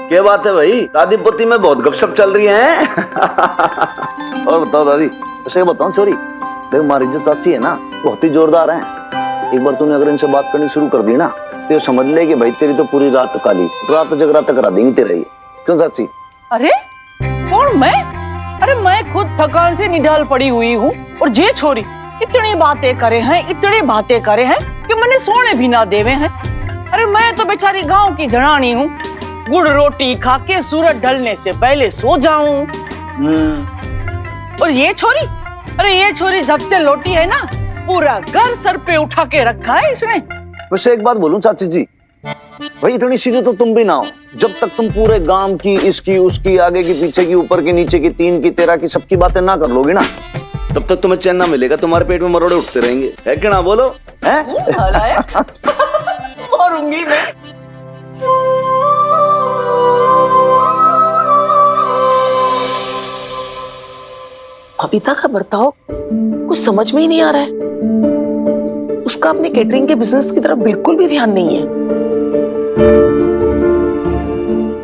क्या बात है भाई, दादी पोती में बहुत गपशप चल रही है। और बताओ दादी, ऐसे बताऊं छोरी, देख हमारी जो चाची है ना बहुत ही जोरदार है। एक बार तूने अगर इनसे बात करनी शुरू कर दी ना तो समझ ले कि भाई तेरी तो पूरी रात काली, रात जगराता करा देंगी तेरा ये। क्यों चाची? अरे कौन मैं? अरे मैं खुद थकान से निढाल पड़ी हुई हूँ और ये छोरी इतनी बातें करे हैं कि मैंने सोने भी ना देवे हैं। अरे मैं तो बेचारी गांव की जनानी हूँ, गुड़ रोटी खा के सूरज ढलने से पहले सो जाऊं। और ये छोरी, अरे ये छोरी जब से लौटी है ना पूरा घर सर पे उठा के रखा है इसने। वैसे एक बात बोलूं चाची जी, भाई इतनी सीधे तो तुम भी ना हो। जब तक तुम पूरे गांव की, इसकी उसकी, आगे की पीछे की, ऊपर की नीचे की, तीन की तेरह की, सबकी बातें ना कर लोगे ना, तब तक तुम्हें चैन ना मिलेगा, तुम्हारे पेट में मरोड़े उठते रहेंगे, है कि ना? बोलो है? मरूंगी मैं। बबीता का बर्ताव कुछ समझ में ही नहीं आ रहा है। उसका अपने केटरिंग के बिजनेस की तरफ बिल्कुल भी ध्यान नहीं है।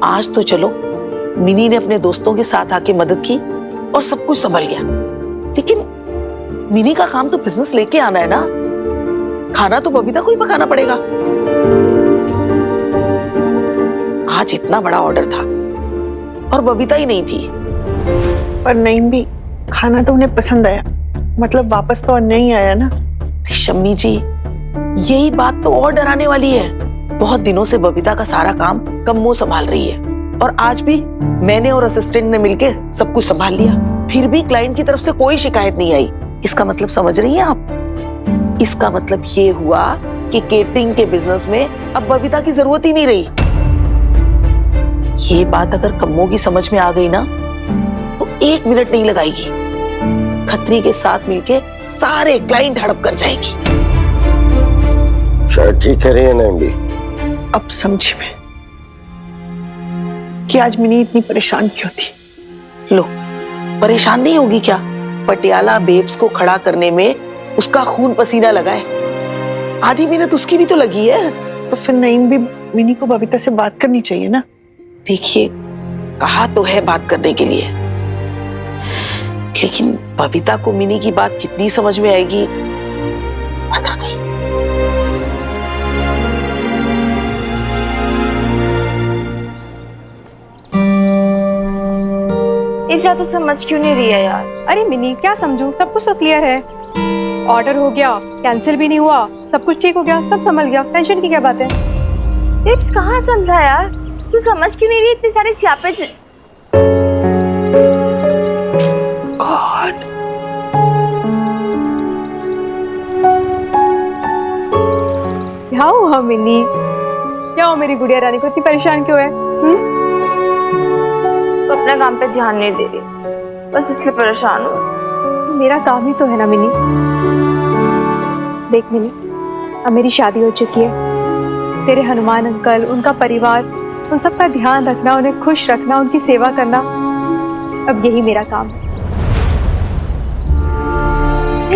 आज तो चलो मिनी ने अपने दोस्तों के साथ आके मदद की और सब कुछ संभल गया, लेकिन मिनी का काम तो बिजनेस लेके आना है ना। खाना तो बबीता को ही पकाना पड़ेगा। आज इतना बड़ा ऑर्डर था और बबीता ही नहीं थी। पर नहीं भी खाना तो उन्हें पसंद आया, मतलब वापस तो नहीं आया ना। शम्मी जी, यही बात तो और डराने वाली है। बहुत दिनों से बबीता का सारा काम कम्मो संभाल रही है और आज भी मैंने और असिस्टेंट ने मिलके सब कुछ संभाल लिया, फिर भी क्लाइंट की तरफ से कोई शिकायत नहीं आई। इसका मतलब समझ रही हैं आप? इसका मतलब ये हुआ कि केटरिंग के बिजनेस में अब बबीता की जरूरत ही नहीं रही। ये बात अगर कम्मो की समझ में आ गई ना तो 1 मिनट नहीं लगाएगी, खत्री के साथ मिलके सारे क्लाइंट हड़प कर जाएगी। शायद ठीक कह रही है नहीं भी। अब समझी मैं कि आज मिनी इतनी परेशान क्यों थी। लो, परेशान नहीं होगी क्या? पटियाला बेब्स को खड़ा करने में उसका खून पसीना लगा है, आधी मेहनत उसकी भी तो लगी है। तो फिर नहीं भी मिनी को बबीता से बात करनी चाहिए ना। देखिए, कहा तो है बात करने के लिए, लेकिन बबीता को मिनी की बात कितनी समझ में आएगी पता नहीं। एक ज्यादा समझ क्यों नहीं रही है यार? अरे मिनी, क्या समझूं? सब कुछ तो क्लियर है। ऑर्डर हो गया, कैंसिल भी नहीं हुआ, सब कुछ ठीक हो गया, सब संभल गया। टेंशन की क्या बात है? टिप्स कहाँ समझा यार? तू समझ क्यों नहीं रही इतनी सारी स्यापे? गॉड, क्या हुआ मिनी? क्या हुआ मेरी गुड़िया रानी को इतनी परेशान क्यों है? तो अपने काम पे ध्यान नहीं दे रही, बस इसलिए परेशान हूँ। मेरा काम ही तो है ना मिनी। देख मिनी, अब मेरी शादी हो चुकी है। तेरे हनुमान अंकल, उनका परिवार, उन सबका ध्यान रखना, उन्हें खुश रखना, उनकी सेवा करना, अब यही मेरा काम है।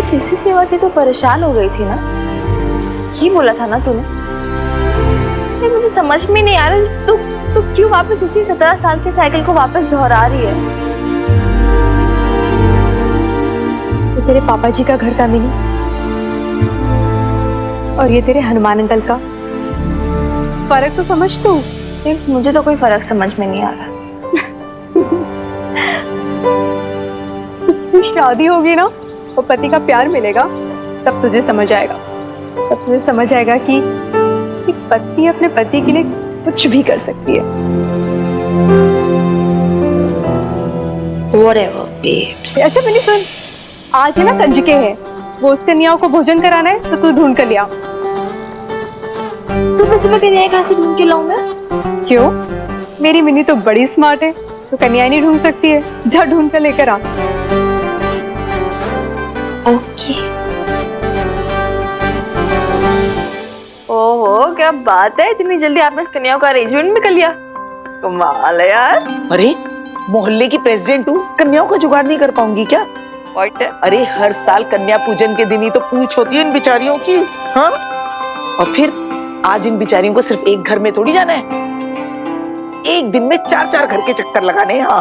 इसी सेवा से तो परेशान हो गई थी ना, ये बोला था ना तूने। मुझे समझ में नहीं आ रहा तू क्यों वापस उसी 17 साल के साइकिल को वापस दोहरा रही है? ये तेरे पापा जी का घर था मिनी, और ये तेरे हनुमान अंकल का। फर्क तो समझ तू। मुझे तो कोई फर्क समझ में नहीं आ रहा। शादी होगी ना और पति का प्यार मिलेगा, तब तुझे समझ आएगा। तब तुझे समझ आएगा कि पत्नी अपने पति के लिए कुछ भी कर सकती है। Whatever, babes. अच्छा मिनी सुन, आज है ना कंजके हैं, वो उस कन्याओं को भोजन कराना है, तो तू ढूंढ कर लिया। सुबह सुबह कन्याएं कहाँ से ढूंढ के लाऊं मैं? क्यों? मेरी मिनी तो बड़ी स्मार्ट है, तो कन्याएं नहीं ढूंढ सकती है? जा ढूंढ कर लेकर आ। ओके। ओहो, क्या बात है, इतनी जल्दी आपने इस कन्याओं का अरेंजमेंट भी कर लिया। कमाल है यार। अरे मोहल्ले की प्रेसिडेंट हूँ, कन्याओं का जुगाड़ नहीं कर पाऊंगी क्या? व्हाट? अरे हर साल कन्या पूजन के दिन ही तो पूछ होती है इन बिचारियों की। हाँ, और फिर आज इन बिचारियों को सिर्फ एक घर में थोड़ी जाना है, एक दिन में 4-4 घर के चक्कर लगाने। हाँ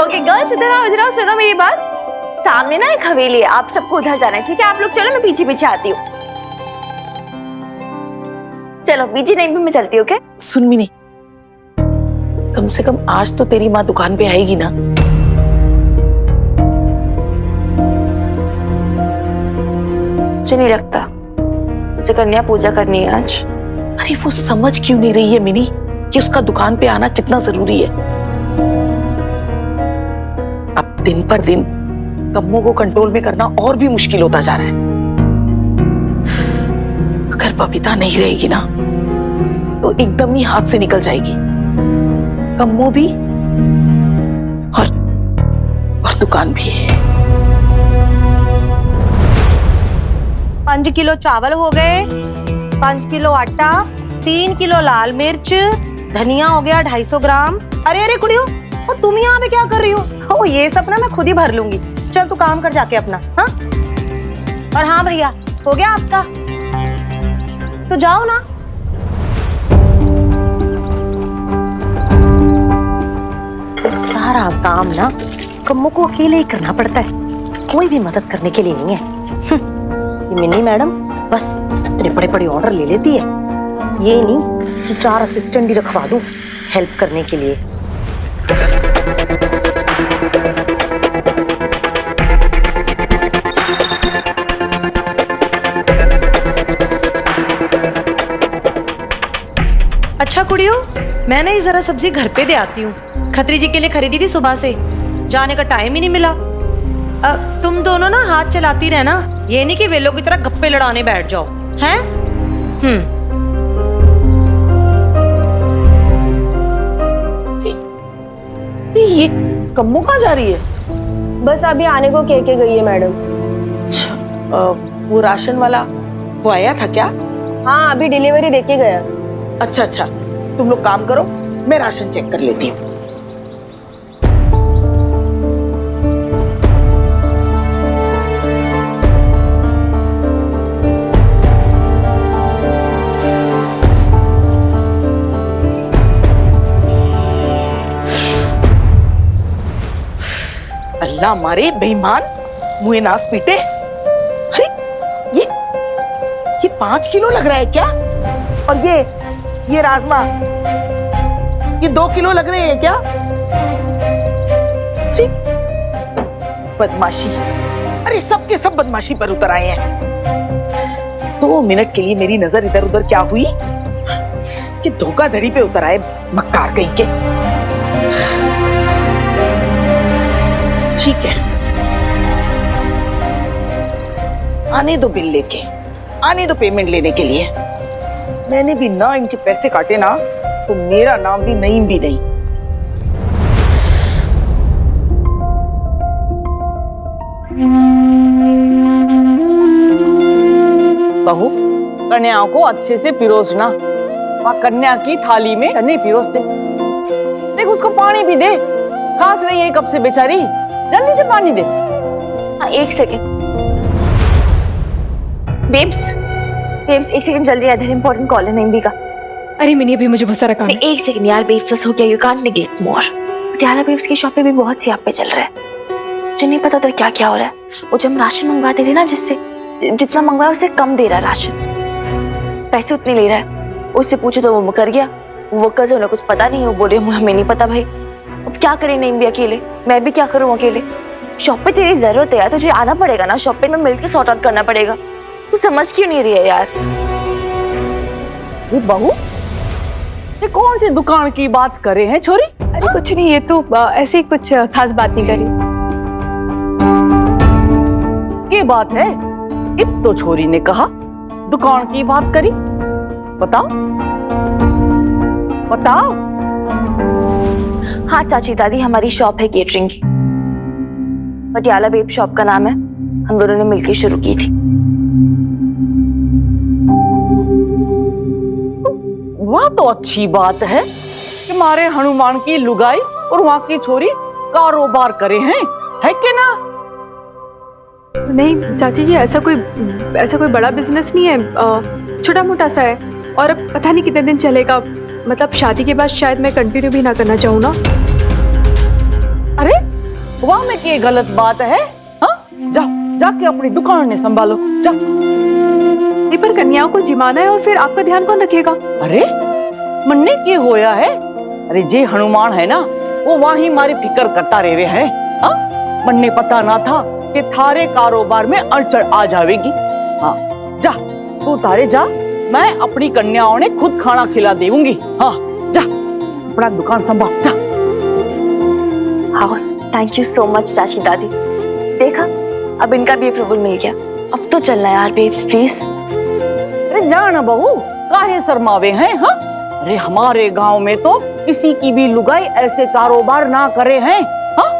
ओके गर्ल्स, इधर आओ सुनो मेरी बात। सामने ना एक हवेली है, आप सबको उधर जाना है, ठीक है? आप लोग चलो, मैं पीछे पीछे आती हूँ। चलो पीछे नहीं भी मैं चलती हूँ। ओके सुन मिनी, कम से कम आज तो तेरी माँ दुकान पे आएगी ना? मुझे नहीं लगता, उसे कन्या पूजा करनी है आज। अरे वो समझ क्यों नहीं रही है मिनी कि उसका दुकान पे आना कितना जरूरी है? अब दिन पर दिन कम्मो को कंट्रोल में करना और भी मुश्किल होता जा रहा है। अगर बबीता नहीं रहेगी ना तो एकदम ही हाथ से निकल जाएगी, कम्मो भी और दुकान भी। 5 किलो चावल हो गए, 5 किलो आटा, 3 किलो लाल मिर्च, धनिया हो गया 250 ग्राम। अरे अरे कुड़ियो, और तुम यहाँ पे क्या कर रही हो? ओ ये सब ना मैं खुद ही भर लूंगी। चल तू काम कर जाके अपना। हाँ और हाँ भैया, हो गया आपका? तो जाओ ना। तो सारा काम ना कम्मो को अकेले ही करना पड़ता है, कोई भी मदद करने के लिए नहीं है। ये मिनी मैडम बस इतने बड़े बड़े ऑर्डर ले लेती है, ये नहीं कि 4 असिस्टेंट भी रखवा दूं हेल्प करने के लिए। अच्छा कुड़ियो, मैं ना ये जरा सब्जी घर पे दे आती हूँ। खत्री जी के लिए खरीदी थी, सुबह से जाने का टाइम ही नहीं मिला। तुम दोनों ना हाथ चलाती रहना, ये नहीं कि वे लोग की तरह गप्पे लड़ाने बैठ जाओ, हैं? ये कम्मो कहाँ जा रही है? बस अभी आने को कह के गई है मैडम। अच्छा, वो राशन वाला वो आया था क्या? हाँ अभी डिलीवरी देके गया। अच्छा अच्छा, तुम लोग काम करो, मैं राशन चेक कर लेती हूँ। अल्लाह मारे बेईमान, मुँह नास पीटे। अरे ये 5 किलो लग रहा है क्या? और ये राजमा ये 2 किलो लग रहे हैं क्या? जी बदमाशी, अरे सब के सब बदमाशी पर उतर आए हैं। 2 मिनट के लिए मेरी नजर इधर उधर क्या हुई कि धोखाधड़ी पे उतर आए मक्कार कहीं के। ठीक है, आने दो बिल लेके, आने दो पेमेंट लेने के लिए। मैंने भी ना इनके पैसे काटे ना तो मेरा नाम भी नईम भी नहीं। बहू, कन्याओं को अच्छे से पिरोसना, वहाँ कन्या की थाली में नहीं पिरोस दे। देख उसको पानी भी दे, खास रही है कब से बेचारी, जल्दी से पानी दे। हाँ एक सेकेंड बेब्स, एक सेकंड जल्दी, इधर इंपॉर्टेंट कॉल है नईम का। अरे मिनी अभी मुझे बहुत सारा काम है। एक सेकंड यार, बेब्स बस हो गया, you can't neglect more. Patiala babes की शॉप पे भी बहुत सी पे चल रहा है, मुझे नहीं पता उधर क्या क्या हो रहा है। वो जब राशन मंगवाते थे ना, जिससे जितना मंगवाया उससे कम दे रहा है राशन, पैसे उतने ले रहा है। उससे पूछो तो वो मुकर गया, वो कज़न उन्हें कुछ पता नहीं है, वो बोले हमें नहीं पता भाई। अब क्या करें नईम भी अकेले, मैं भी क्या करूँ अकेले? शॉप पे तेरी जरूरत है यार, तुझे आना पड़ेगा ना शॉप पे, में मिलकर सॉर्ट आउट करना पड़ेगा। तू समझ क्यों नहीं रही है यार? ये बहू, ये कौन सी दुकान की बात करे हैं छोरी? अरे कुछ नहीं, ये तो ऐसे ही कुछ खास बात नहीं करी। ये बात है, अब तो छोरी ने कहा दुकान की बात करी। बताओ बताओ। हाँ चाची दादी, हमारी शॉप है केटरिंग की, पटियाला बेब शॉप का नाम है, हम दोनों ने मिलकर शुरू की थी। वह तो अच्छी बात है कि हमारे हनुमान की लुगाई और वहाँ की छोरी कारोबार करे हैं, है कि ना? नहीं चाची जी, ऐसा कोई बड़ा बिजनेस नहीं है, छोटा मोटा सा है, और अब पता नहीं कितने दिन चलेगा। मतलब शादी के बाद शायद मैं कंटिन्यू भी ना करना चाहूँ ना। अरे वहां में क्या गलत बात है? हाँ, जाओ जाके अपनी दुकान ने संभालो, जाओ। नहीं, पर कन्याओं को जिमाना है और फिर आपका ध्यान कौन रखेगा? अरे मन्ने की होया है? अरे जे हनुमान है ना, वो वहीं हमारी फिक्र करता रहे है। हाँ, मन्ने पता ना था कि थारे कारोबार में अड़चन आ जाएगी। हाँ, जा तू तारे जा, मैं अपनी कन्याओं ने खुद खाना खिला देऊंगी। हाँ, जा अपना दुकान संभाल, जा। House, thank you so much चाची दादी। देखा, अब इनका भी अप्रूवल मिल गया। अब तो चलना यार बेब्स, प्लीज। अरे जाना बहू, काहे शर्मावे हैं? हाँ, अरे हमारे गांव में तो किसी की भी लुगाई ऐसे कारोबार ना करे हैं। हाँ,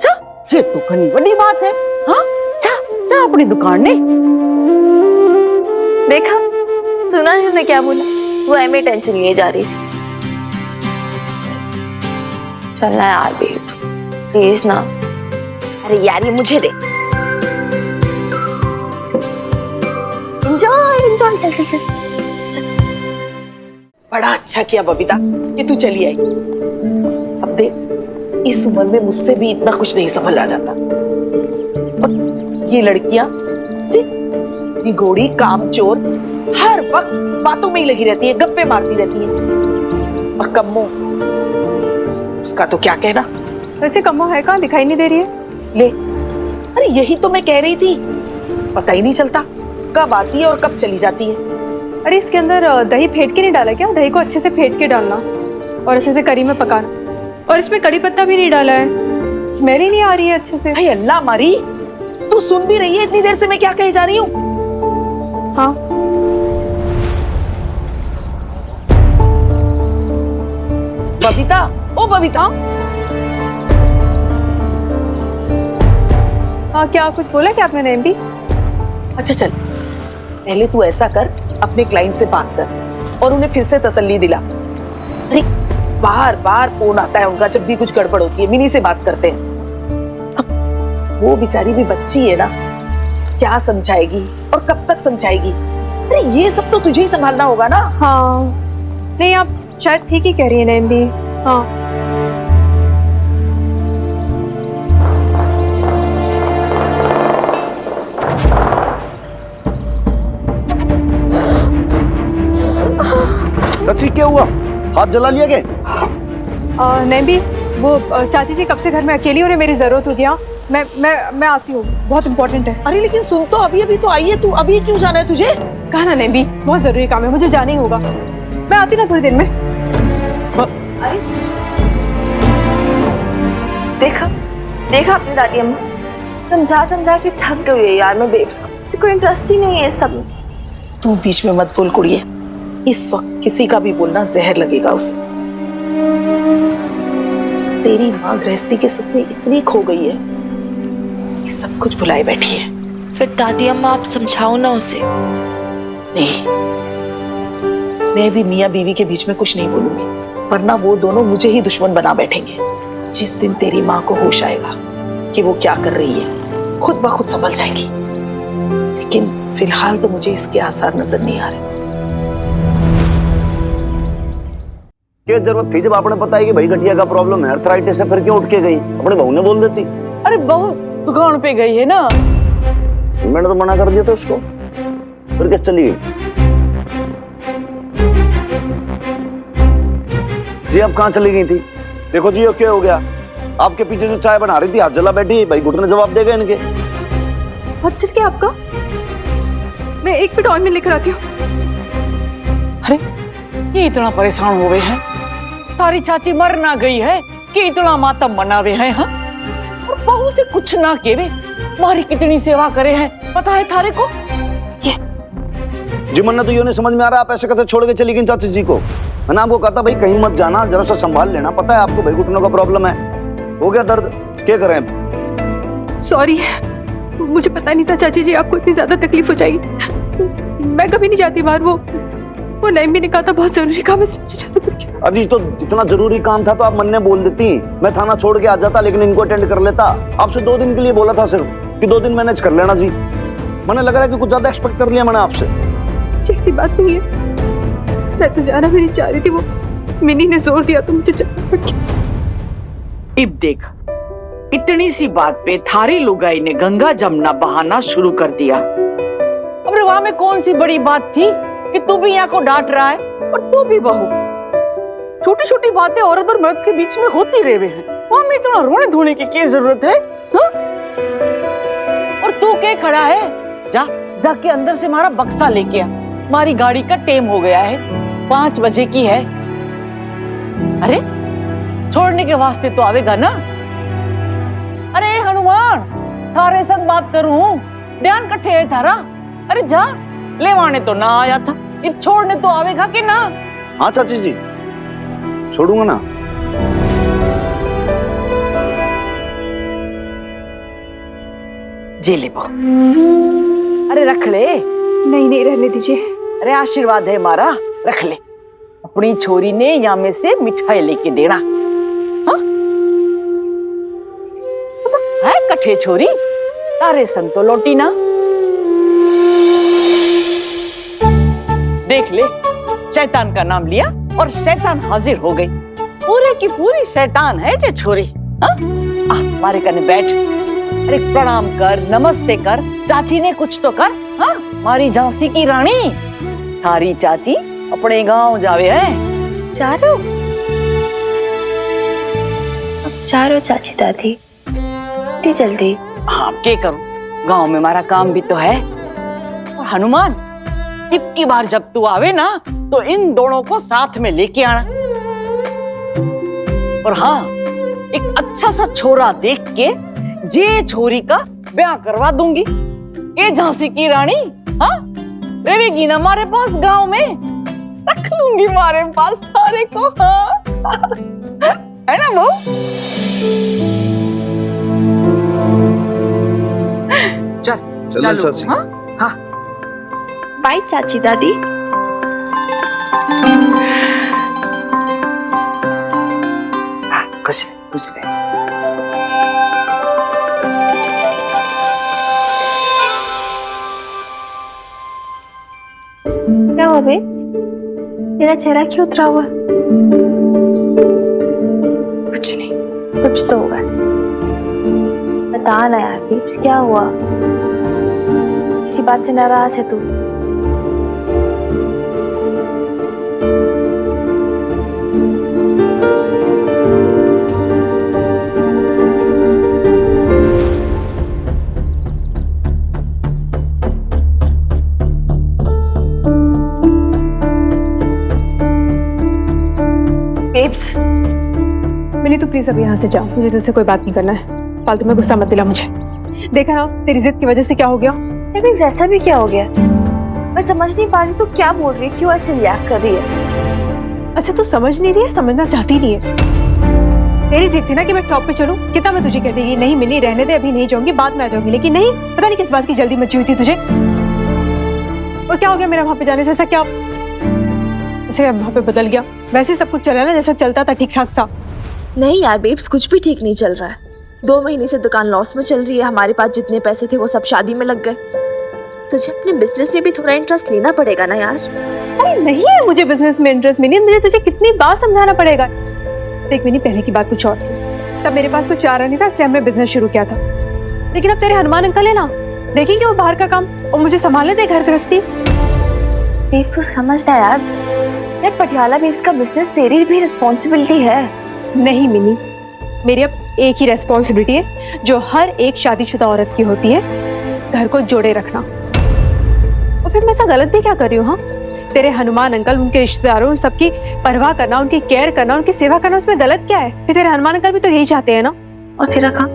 जा, ये तो घनी बड़ी बात है। हाँ, जा जा अपनी दुकान ने। देखा, सुना है उन्होंने क्या बोला? वो एमए टेंशन लिए जा रही थी। चलना यार बेब्स, प्लीज ना। अरे यार ये मुझे दे। एंजॉय एंजॉय, चल चल चल। बड़ा अच्छा किया बबीता कि तू चली आई। अब देख, इस उम्र में मुझसे भी इतना कुछ नहीं संभला जाता। और ये लड़कियां जी घोड़ी कामचोर हर वक्त बातों में ही लगी रहती है, गप्पे मारती रहती है। और कम्मो, उसका तो क्या कहना। वैसे कम्मो है कहाँ, दिखाई नहीं दे रही है? ले, अरे यही तो मैं कह रही थी, पता ही नहीं चलता कब आती है और कब चली जाती है। अरे इसके अंदर दही फेंट के नहीं डाला क्या? दही को अच्छे से फेंट के डालना और अच्छे से करी में पकाना। और इसमें कड़ी पत्ता भी नहीं डाला है, स्मेल ही नहीं आ रही है अच्छे से। भाई अल्लाह मारी, तू सुन भी रही है इतनी देर से मैं क्या कही जा रही हूँ? हाँ, बबीता, ओ बबीता। हाँ, क्या कुछ बोला क्या आपने नेम भी? अच्छा चल, पहले तू ऐसा कर, अपने क्लाइंट से बात कर और उन्हें फिर से तसल्ली दिला। अरे बार बार फोन आता है उनका जब भी कुछ गड़बड़ होती है, मिनी से बात करते हैं। अब वो बेचारी भी बच्ची है ना, क्या समझाएगी और कब तक समझाएगी? अरे ये सब तो तुझे ही संभालना होगा ना। हाँ, नहीं आप शायद ठीक ही कह रही है नेम भी। हाँ, चाची क्या हुआ? हाथ जला लिया क्या? नहीं भी, वो चाची जी कब से घर में अकेली, उन्हें मेरी जरूरत होगी। हाँ, मैं आती हूँ, बहुत इंपॉर्टेंट है। अरे लेकिन सुन तो, अभी अभी तो आई है तू, अभी क्यों जाना है तुझे? कहा ना नहीं भी, बहुत जरूरी काम है, मुझे जाना ही होगा। मैं आती हूँ ना थोड़ी देर में। अरे देखा देखा अपनी दादी अम्मा, समझा समझा के थक गई है यार मैं बेब्स को। किसी को इंटरेस्ट ही नहीं है इस सब में। तू बीच में मत बोल कुड़िए, इस वक्त किसी का भी बोलना जहर लगेगा उसे। तेरी माँ गृहस्थी के सुख में इतनी खो गई है कि सब कुछ भुलाए बैठी है। फिर दादी अम्मा आप समझाओ ना उसे। नहीं, मैं भी मियाँ बीवी के बीच में कुछ नहीं बोलूंगी, वरना वो दोनों मुझे ही दुश्मन बना बैठेंगे। जिस दिन तेरी माँ को होश आएगा कि वो क्या कर रही है, खुद ब खुद संभल जाएगी। लेकिन फिलहाल तो मुझे इसके आसार नजर नहीं आ रहे। क्या जरूरत थी जब आपने बताया कि भाई गठिया का प्रॉब्लम है, अर्थराइटिस है, फिर क्यों उठ के गई? अपने बहू ने बोल देती। अरे बहू दुकान पे गई है ना। मैंने तो मना कर दिया था उसको, फिर क्या चली गई? जी अब कहाँ चली गई थी? देखो जी, क्या हो गया? आपके पीछे जो चाय बना रही थी, हाथ जला बैठी। भाई घुटने जवाब देगा इनके। हाथ चल क्या आपका? मैं एक मिनट ऑन में लेकर आती हूँ। अरे ये इतना परेशान हो गए हैं, सारी चाची मर ना गई है कि इतना मातम मनावे हैं। हाँ, और बहू से कुछ ना केवे, मारी कितनी सेवा करे हैं पता है थारे को? ये जी मन्ना तो ये नहीं समझ में आ रहा, आप ऐसे कैसे छोड़ के चली गई चाची जी को? मैंने आपको कहा था भाई कहीं मत जाना, जरा सा संभाल लेना। पता है आपको भाई घुटनों का प्रॉब्लम है। हो गया दर्द, क्या करें? सॉरी, मुझे पता नहीं था चाची जी आपको इतनी ज्यादा तकलीफ हो जाएगी। मैं कभी नहीं जाती बाहर, वो नहीं भी ने कहा था बहुत जरूरी काम है, मुझे जाना पड़ गया। अजी तो इतना जरूरी काम था तो आप मन ने बोल देती, मैं थाना छोड़ के आ जाता, लेकिन इनको अटेंड कर लेता। आपसे 2 दिन के लिए बोला था सिर्फ कि 2 दिन मैनेज कर लेना जी। मैंने लग रहा है कि कुछ ज्यादा एक्सपेक्ट कर लिया मैंने आपसे। ऐसी बात नहीं है, मैं तो जाना भी नहीं चाह रही थी। वो मिनी ने जोर दिया तो मुझे चलना पड़ गया। इब देख, इतनी सी बात पे थारी लुगाई ने गंगा जमुना बहाना शुरू कर दिया। अब वहां में कौन सी बड़ी बात थी कि तू भी यहाँ को डांट रहा है और तू भी बहू। छोटी छोटी बातें औरत और मर्द के बीच में होती रहे हैं, वहां में इतना रोने धोने की क्या जरूरत है? हा? और तू क्या खड़ा है? जा जाके अंदर से हमारा बक्सा लेके आ, हमारी गाड़ी का टाइम हो गया है, 5 बजे की है। अरे छोड़ने के वास्ते तो आवेगा ना? अरे हनुमान, थारे संग बात करूं, ध्यान कट्ठे है थारा। अरे जा, लेवाने तो ना आया था, ये छोड़ने तो आवेगा कि ना? हाँ चाची जी, छोड़ूंगा ना। जे ले बहू, अरे रख ले। नहीं नहीं, रहने दीजिए। अरे आशीर्वाद है हमारा, रख ले। अपनी छोरी ने यहाँ में से मिठाई लेके देना। हाँ? है कठे छोरी, तारे संग तो लौटी ना। देख ले, शैतान का नाम लिया और शैतान हाजिर हो गई। पूरे की पूरी शैतान है जे छोरी। हाँ? मारे कने बैठ, अरे प्रणाम कर, नमस्ते कर, चाची ने कुछ तो कर। हाँ? मारी झांसी की रानी, थारी चाची अपने गांव जावे है। चारो चाची दादी, इतनी जल्दी? हाँ, क्या करूं, गांव में हमारा काम भी तो है। और हनुमान, अब की बार जब तू आवे ना तो इन दोनों को साथ में लेके आना। और हाँ, एक अच्छा सा छोरा देख के जे छोरी का ब्याह करवा दूंगी। ये झांसी की रानी, हाँ, रहेगी ना हमारे पास गांव में, रख लूंगी हमारे पास सारे को। हाँ है ना वो? चलो चाची। हाँ हाँ, बाय चाची दादी। खुश रहे, खुश रहे। क्या हुआ बे? तेरा चेहरा क्यों उतरा हुआ? कुछ नहीं। कुछ तो हुआ। बता ना यार बेब्स, क्या हुआ? किसी बात से नाराज है तू? बेब्स, मिनी तू प्लीज अभी यहाँ से जाओ, मुझे तुझसे कोई बात नहीं करना है। फालतू में गुस्सा मत दिला मुझे। देखा ना तेरी जिद की वजह से क्या हो गया। बेब्स ऐसा भी क्या हो गया? मैं समझ नहीं पा रही तू क्या बोल रही है, क्यों ऐसे रिएक्ट कर रही है? अच्छा तू समझ नहीं रही है, समझना चाहती नहीं है। तेरी जिद थी ना कि मैं टॉप पे चलूं, कितना मैं तुझे कहती कि नहीं मिनी रहने दे, अभी नहीं जाऊंगी, बाद में आ जाऊंगी, लेकिन नहीं, पता नहीं किस बात की जल्दी मची हुई थी तुझे। और क्या हो गया मेरा वहां पे जाने से? ऐसा क्या जैसे वहां पे बदल गया? वैसे सब कुछ चला ना जैसा चलता था, ठीक ठाक सा। नहीं यार बेब्स, कुछ भी ठीक नहीं चल रहा है। 2 महीने से दुकान लॉस में चल रही है, हमारे पास जितने पैसे थे वो सब शादी में लग गए। तुझे अपने बिजनेस में भी थोड़ा इंटरेस्ट लेना पड़ेगा ना यार। अरे नहीं है मुझे बिजनेस में इंटरेस्ट, मिनी मुझे तुझे कितनी बार समझाना पड़ेगा। देख मिनी, पहले की बात कुछ और थी, तब मेरे पास कुछ चारा नहीं था, इसलिए हमने बिजनेस शुरू किया था। लेकिन अब तेरे हनुमान अंकल है ना, देखेंगे वो बाहर का काम और मुझे संभालने दे घर गृहस्थी। बेब्स तू समझना यार, पटियाला बेब्स का बिजनेस तेरी भी रिस्पॉन्सिबिलिटी है। नहीं मिनी, मेरी अब एक ही रेस्पॉन्सिबिलिटी है जो हर एक शादीशुदा औरत की होती है, घर को जोड़े रखना। और फिर मैं ऐसा गलत भी क्या कर रही हूँ? हाँ, तेरे हनुमान अंकल, उनके रिश्तेदारों, उन सबकी परवाह करना, उनकी केयर करना, उनकी सेवा करना, उसमें गलत क्या है? फिर तेरे हनुमान अंकल भी तो यही चाहते हैं ना। और तेरा काम?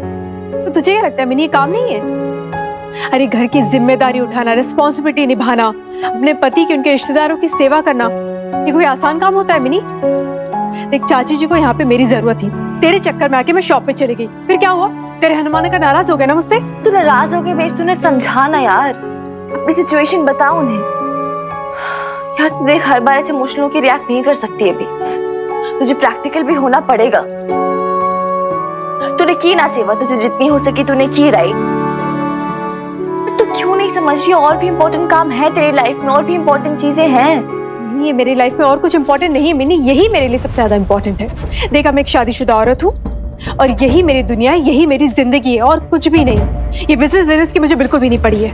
तो तुझे क्या लगता है मिनी, ये काम नहीं है? अरे घर की जिम्मेदारी उठाना, रिस्पॉन्सिबिलिटी निभाना, अपने पति की, उनके रिश्तेदारों की सेवा करना, ये कोई आसान काम होता है मिनी? देख चाची जी को यहाँ पे मेरी जरूरत थी, तेरे चक्कर में आके मैं शॉप पे चली गई, फिर क्या हुआ? तेरे हनुमान का नाराज हो गया ना मुझसे? तू नाराज हो गई बेब्स, तूने समझाना यार, अपनी सिचुएशन बता उन्हें। यार तू देख, हर बार ऐसे इमोशनल की रिएक्ट नहीं कर सकती है बेब्स, तुझे प्रैक्टिकल भी होना पड़ेगा। तूने की ना सेवा, तुझे जितनी हो सकी तूने की, राइट? तू क्यों नहीं समझ रही? और भी इम्पोर्टेंट काम है तेरी लाइफ में, और भी इम्पोर्टेंट चीजें हैं। नहीं, ये मेरी लाइफ में और कुछ इंपॉर्टेंट नहीं है मिनी, यही मेरे लिए सबसे ज्यादा इंपॉर्टेंट है। देख, मैं एक शादीशुदा औरत हूँ और यही मेरी दुनिया है, यही मेरी जिंदगी है और कुछ भी नहीं। ये बिजनेस की मुझे बिल्कुल भी नहीं पड़ी है।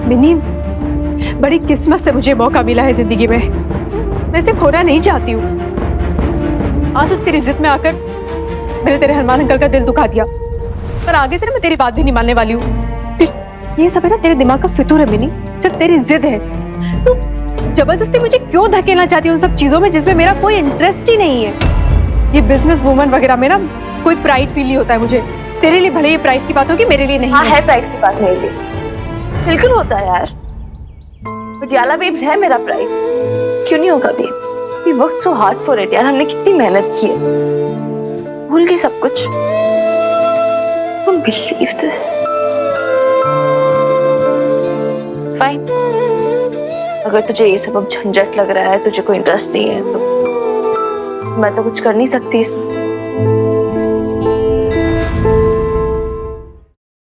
मिनी, बड़ी किस्मत से मुझे मौका मिला है जिंदगी में, मैं इसे खोना नहीं चाहती हूँ। आज तो तेरी जिद में आकर मैंने तेरे हनुमान अंकल का दिल दुखा दिया, पर आगे से ना मैं तेरी बात भी नहीं मानने वाली हूँ। ये सब है ना तेरे दिमाग का फितूर है मिनी, सिर्फ तेरी जिद है। तू जबरदस्ती मुझे क्यों धकेलना चाहती है उन सब चीजों में जिसमें मेरा कोई इंटरेस्ट ही नहीं है। ये बिजनेस वुमन वगैरह में ना कोई प्राइड फील नहीं होता है मुझे। तेरे लिए भले ये प्राइड की बात होगी, मेरे लिए नहीं। हाँ है प्राइड की बात मेरे लिए, बिल्कुल होता है यार। पटियाला बेब्स है मेरा प्राइड, क्यों नहीं होगा babes? We worked so hard for it यार, हमने कितनी मेहनत की है। भूल गई सब कुछ। Don't believe this. फाइन, अगर तुझे ये सब अब झंझट लग रहा है, तुझे कोई इंटरेस्ट नहीं है, तो मैं तो कुछ कर नहीं सकती इसमें।